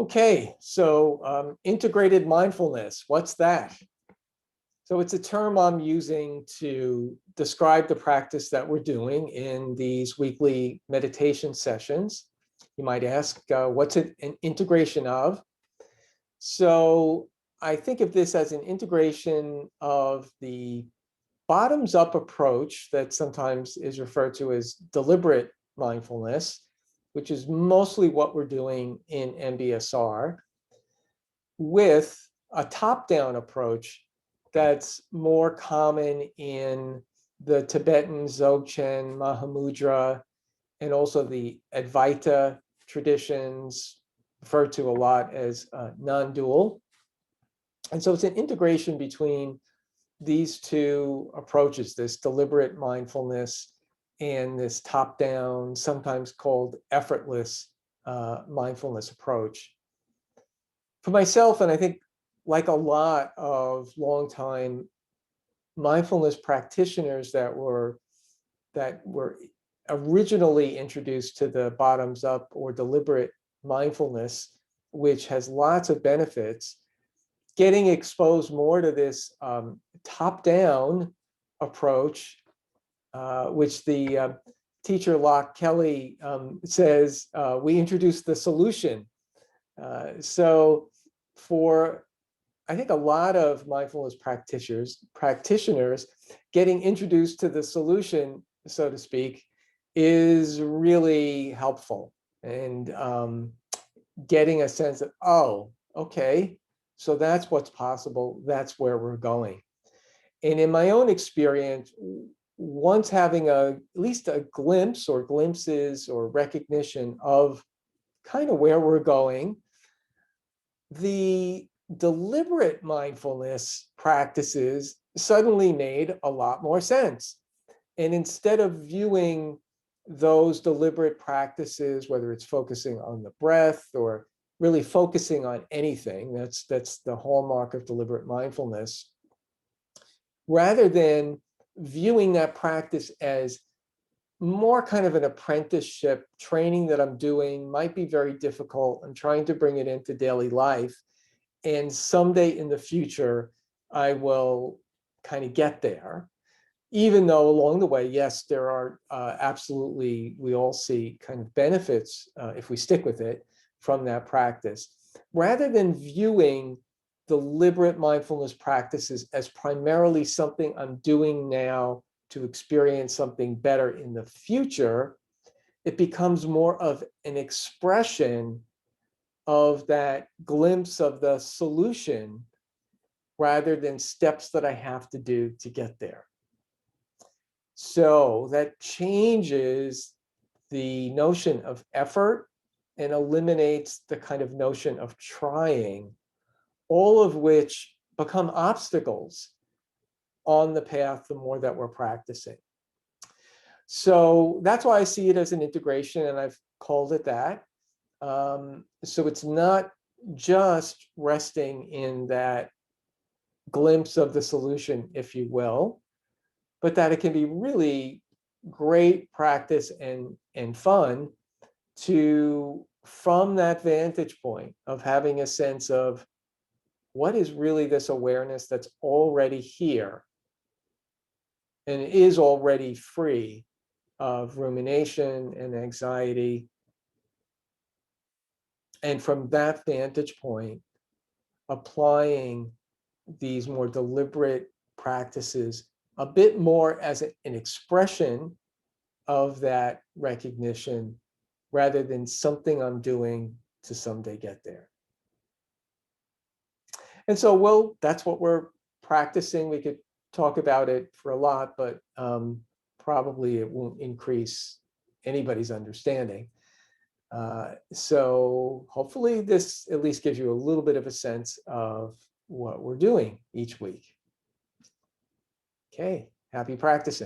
Okay, so integrated mindfulness, what's that? So it's a term I'm using to describe the practice that we're doing in these weekly meditation sessions. You might ask, what's it an integration of? So I think of this as an integration of the bottoms-up approach that sometimes is referred to as deliberate mindfulness, which is mostly what we're doing in MBSR, with a top-down approach that's more common in the Tibetan Dzogchen, Mahamudra, and also the Advaita traditions, referred to a lot as non-dual. And so it's an integration between these two approaches, this deliberate mindfulness and this top-down, sometimes called effortless mindfulness approach. For myself, and I think like a lot of longtime mindfulness practitioners that were originally introduced to the bottoms up or deliberate mindfulness, which has lots of benefits, getting exposed more to this top-down approach, which the teacher Locke Kelly says, we introduced the solution. So for, I think, a lot of mindfulness practitioners getting introduced to the solution, so to speak, is really helpful. And getting a sense of, oh, okay, so that's what's possible. That's where we're going. And in my own experience, once having at least a glimpse or glimpses or recognition of kind of where we're going, the deliberate mindfulness practices suddenly made a lot more sense. And instead of viewing those deliberate practices, whether it's focusing on the breath or really focusing on anything, that's the hallmark of deliberate mindfulness, rather than viewing that practice as more kind of an apprenticeship training that I'm doing, might be very difficult. I'm trying to bring it into daily life. And someday in the future, I will kind of get there. Even though along the way, yes, there are absolutely, we all see kind of benefits if we stick with it from that practice. Rather than viewing deliberate mindfulness practices as primarily something I'm doing now to experience something better in the future, it becomes more of an expression of that glimpse of the solution rather than steps that I have to do to get there. So that changes the notion of effort and eliminates the kind of notion of trying, all of which become obstacles on the path the more that we're practicing. So that's why I see it as an integration, and I've called it that. So it's not just resting in that glimpse of the solution, if you will, but that it can be really great practice and fun to, from that vantage point of having a sense of what is really this awareness that's already here and is already free of rumination and anxiety. And from that vantage point, applying these more deliberate practices a bit more as an expression of that recognition rather than something I'm doing to someday get there. And so, well, that's what we're practicing. We could talk about it for a lot, but probably it won't increase anybody's understanding. So hopefully this at least gives you a little bit of a sense of what we're doing each week. Okay, happy practicing.